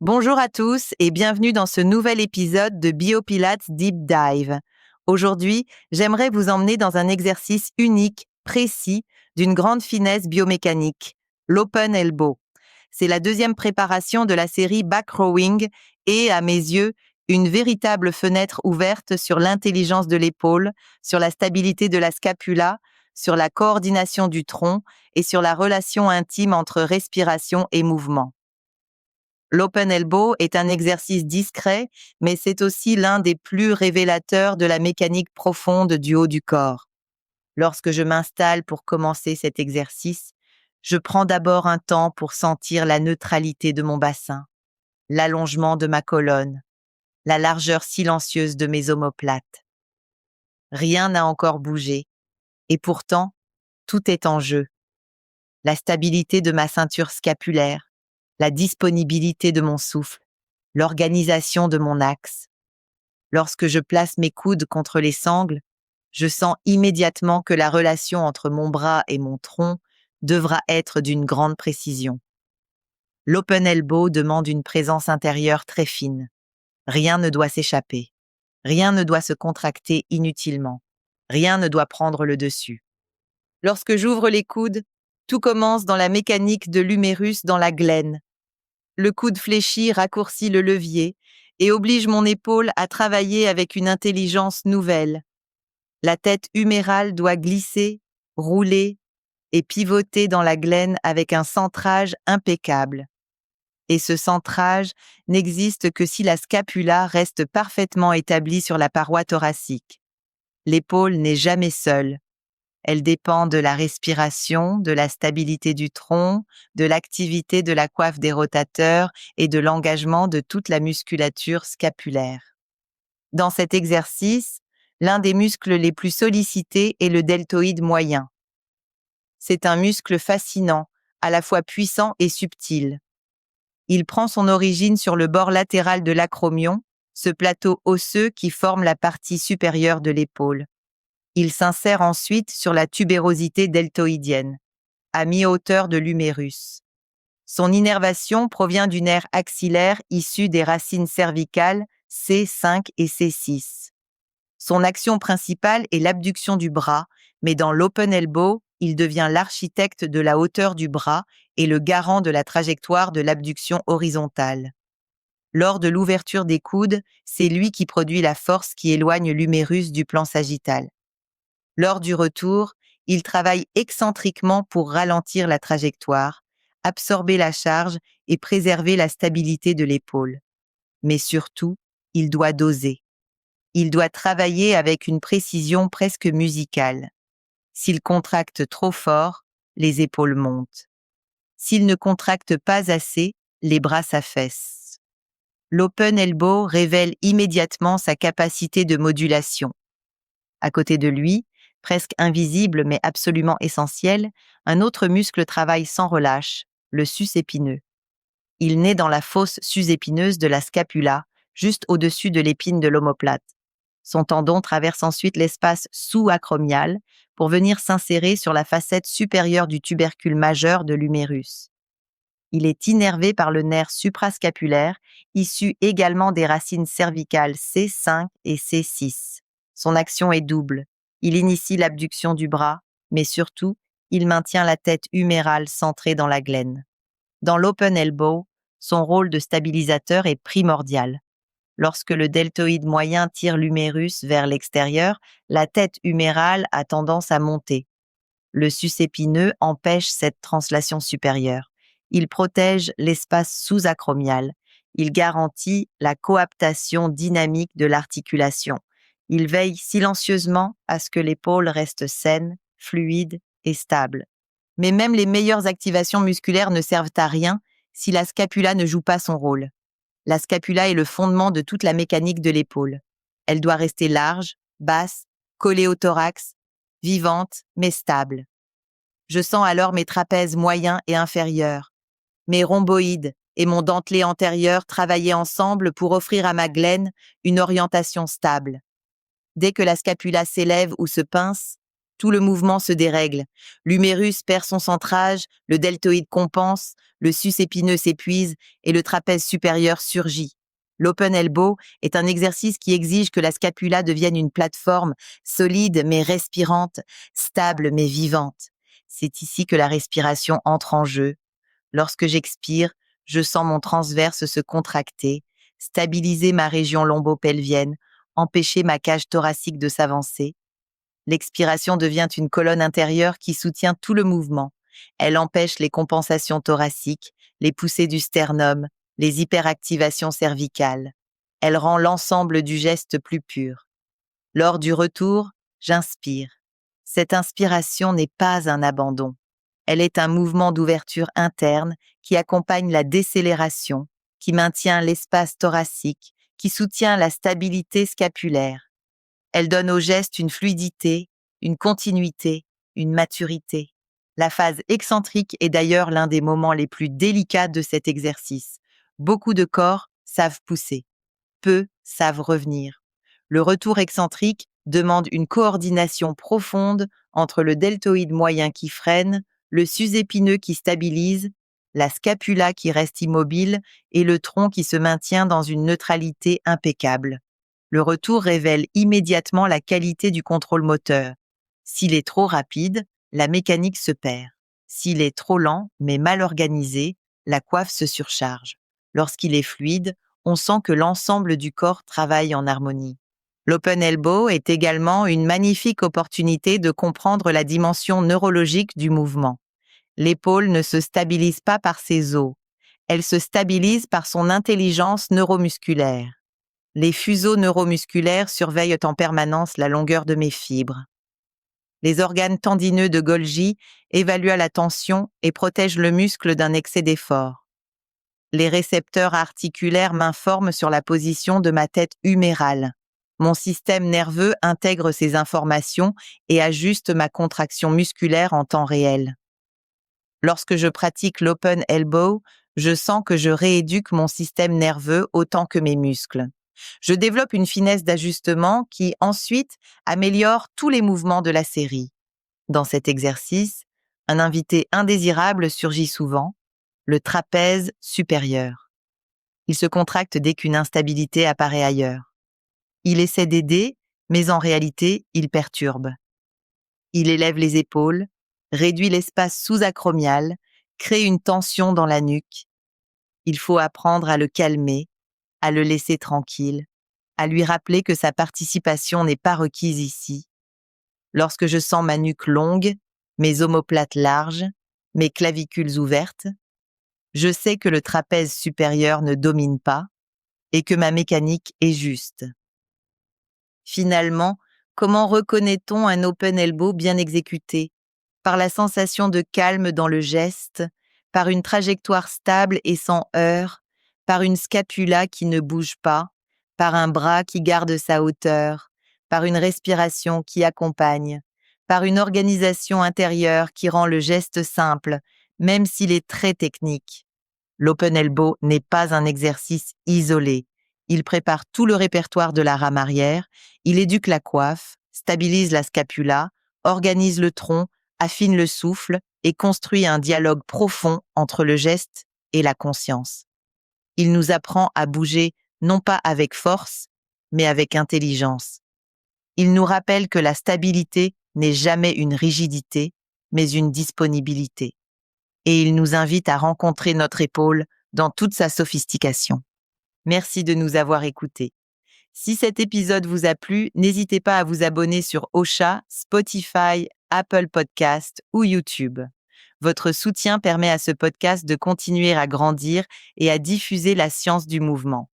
Bonjour à tous et bienvenue dans ce nouvel épisode de Biopilates Deep Dive. Aujourd'hui, j'aimerais vous emmener dans un exercice unique, précis, d'une grande finesse biomécanique, l'Open Elbow. C'est la deuxième préparation de la série Back Rowing et, à mes yeux, une véritable fenêtre ouverte sur l'intelligence de l'épaule, sur la stabilité de la scapula, sur la coordination du tronc et sur la relation intime entre respiration et mouvement. L'Open Elbow est un exercice discret, mais c'est aussi l'un des plus révélateurs de la mécanique profonde du haut du corps. Lorsque je m'installe pour commencer cet exercice, je prends d'abord un temps pour sentir la neutralité de mon bassin, l'allongement de ma colonne, la largeur silencieuse de mes omoplates. Rien n'a encore bougé, et pourtant, tout est en jeu. La stabilité de ma ceinture scapulaire, la disponibilité de mon souffle, l'organisation de mon axe. Lorsque je place mes coudes contre les sangles, je sens immédiatement que la relation entre mon bras et mon tronc devra être d'une grande précision. L'Open Elbow demande une présence intérieure très fine. Rien ne doit s'échapper. Rien ne doit se contracter inutilement. Rien ne doit prendre le dessus. Lorsque j'ouvre les coudes, tout commence dans la mécanique de l'humérus dans la glène. Le coude fléchi raccourcit le levier et oblige mon épaule à travailler avec une intelligence nouvelle. La tête humérale doit glisser, rouler et pivoter dans la glène avec un centrage impeccable. Et ce centrage n'existe que si la scapula reste parfaitement établie sur la paroi thoracique. L'épaule n'est jamais seule. Elle dépend de la respiration, de la stabilité du tronc, de l'activité de la coiffe des rotateurs et de l'engagement de toute la musculature scapulaire. Dans cet exercice, l'un des muscles les plus sollicités est le deltoïde moyen. C'est un muscle fascinant, à la fois puissant et subtil. Il prend son origine sur le bord latéral de l'acromion, ce plateau osseux qui forme la partie supérieure de l'épaule. Il s'insère ensuite sur la tubérosité deltoïdienne, à mi-hauteur de l'humérus. Son innervation provient du nerf axillaire issu des racines cervicales C5 et C6. Son action principale est l'abduction du bras, mais dans l'Open Elbow, il devient l'architecte de la hauteur du bras et le garant de la trajectoire de l'abduction horizontale. Lors de l'ouverture des coudes, c'est lui qui produit la force qui éloigne l'humérus du plan sagittal. Lors du retour, il travaille excentriquement pour ralentir la trajectoire, absorber la charge et préserver la stabilité de l'épaule. Mais surtout, il doit doser. Il doit travailler avec une précision presque musicale. S'il contracte trop fort, les épaules montent. S'il ne contracte pas assez, les bras s'affaissent. L'Open Elbow révèle immédiatement sa capacité de modulation. À côté de lui, presque invisible mais absolument essentiel, un autre muscle travaille sans relâche, le sus épineux. Il naît dans la fosse sus-épineuse de la scapula, juste au-dessus de l'épine de l'omoplate. Son tendon traverse ensuite l'espace sous-acromial pour venir s'insérer sur la facette supérieure du tubercule majeur de l'humérus. Il est innervé par le nerf suprascapulaire, issu également des racines cervicales C5 et C6. Son action est double. Il initie l'abduction du bras, mais surtout, il maintient la tête humérale centrée dans la glène. Dans l'Open Elbow, son rôle de stabilisateur est primordial. Lorsque le deltoïde moyen tire l'humérus vers l'extérieur, la tête humérale a tendance à monter. Le sus épineux empêche cette translation supérieure. Il protège l'espace sous-acromial. Il garantit la coaptation dynamique de l'articulation. Il veille silencieusement à ce que l'épaule reste saine, fluide et stable. Mais même les meilleures activations musculaires ne servent à rien si la scapula ne joue pas son rôle. La scapula est le fondement de toute la mécanique de l'épaule. Elle doit rester large, basse, collée au thorax, vivante mais stable. Je sens alors mes trapèzes moyens et inférieurs, mes rhomboïdes et mon dentelé antérieur travailler ensemble pour offrir à ma glène une orientation stable. Dès que la scapula s'élève ou se pince, Tout le mouvement se dérègle. L'humérus perd son centrage, le deltoïde compense, le sus épineux s'épuise et le trapèze supérieur surgit. L'open elbow est un exercice qui exige que la scapula devienne une plateforme solide mais respirante, stable mais vivante. C'est ici que la respiration entre en jeu. Lorsque j'expire, je sens mon transverse se contracter, stabiliser ma région lombo-pelvienne, empêcher ma cage thoracique de s'avancer. L'expiration devient une colonne intérieure qui soutient tout le mouvement. Elle empêche les compensations thoraciques, les poussées du sternum, les hyperactivations cervicales. Elle rend l'ensemble du geste plus pur. Lors du retour, j'inspire. Cette inspiration n'est pas un abandon. Elle est un mouvement d'ouverture interne qui accompagne la décélération, qui maintient l'espace thoracique, qui soutient la stabilité scapulaire. Elle donne au geste une fluidité, une continuité, une maturité. La phase excentrique est d'ailleurs l'un des moments les plus délicats de cet exercice. Beaucoup de corps savent pousser, peu savent revenir. Le retour excentrique demande une coordination profonde entre le deltoïde moyen qui freine, le sus-épineux qui stabilise, la scapula qui reste immobile et le tronc qui se maintient dans une neutralité impeccable. Le retour révèle immédiatement la qualité du contrôle moteur. S'il est trop rapide, la mécanique se perd. S'il est trop lent, mais mal organisé, la coiffe se surcharge. Lorsqu'il est fluide, on sent que l'ensemble du corps travaille en harmonie. L'open elbow est également une magnifique opportunité de comprendre la dimension neurologique du mouvement. L'épaule ne se stabilise pas par ses os. Elle se stabilise par son intelligence neuromusculaire. Les fuseaux neuromusculaires surveillent en permanence la longueur de mes fibres. Les organes tendineux de Golgi évaluent la tension et protègent le muscle d'un excès d'effort. Les récepteurs articulaires m'informent sur la position de ma tête humérale. Mon système nerveux intègre ces informations et ajuste ma contraction musculaire en temps réel. Lorsque je pratique l'open elbow, je sens que je rééduque mon système nerveux autant que mes muscles. Je développe une finesse d'ajustement qui, ensuite, améliore tous les mouvements de la série. Dans cet exercice, un invité indésirable surgit souvent, le trapèze supérieur. Il se contracte dès qu'une instabilité apparaît ailleurs. Il essaie d'aider, mais en réalité, il perturbe. Il élève les épaules, réduit l'espace sous-acromial, crée une tension dans la nuque. Il faut apprendre à le calmer, à le laisser tranquille, à lui rappeler que sa participation n'est pas requise ici. Lorsque je sens ma nuque longue, mes omoplates larges, mes clavicules ouvertes, je sais que le trapèze supérieur ne domine pas et que ma mécanique est juste. Finalement, comment reconnaît-on un open elbow bien exécuté? Par la sensation de calme dans le geste, par une trajectoire stable et sans heurt, par une scapula qui ne bouge pas, par un bras qui garde sa hauteur, par une respiration qui accompagne, par une organisation intérieure qui rend le geste simple, même s'il est très technique. L'open elbow n'est pas un exercice isolé. Il prépare tout le répertoire de la rame arrière, il éduque la coiffe, stabilise la scapula, organise le tronc, affine le souffle et construit un dialogue profond entre le geste et la conscience. Il nous apprend à bouger non pas avec force, mais avec intelligence. Il nous rappelle que la stabilité n'est jamais une rigidité, mais une disponibilité. Et il nous invite à rencontrer notre épaule dans toute sa sophistication. Merci de nous avoir écoutés. Si cet épisode vous a plu, n'hésitez pas à vous abonner sur Ocha, Spotify, Apple Podcast ou YouTube. Votre soutien permet à ce podcast de continuer à grandir et à diffuser la science du mouvement.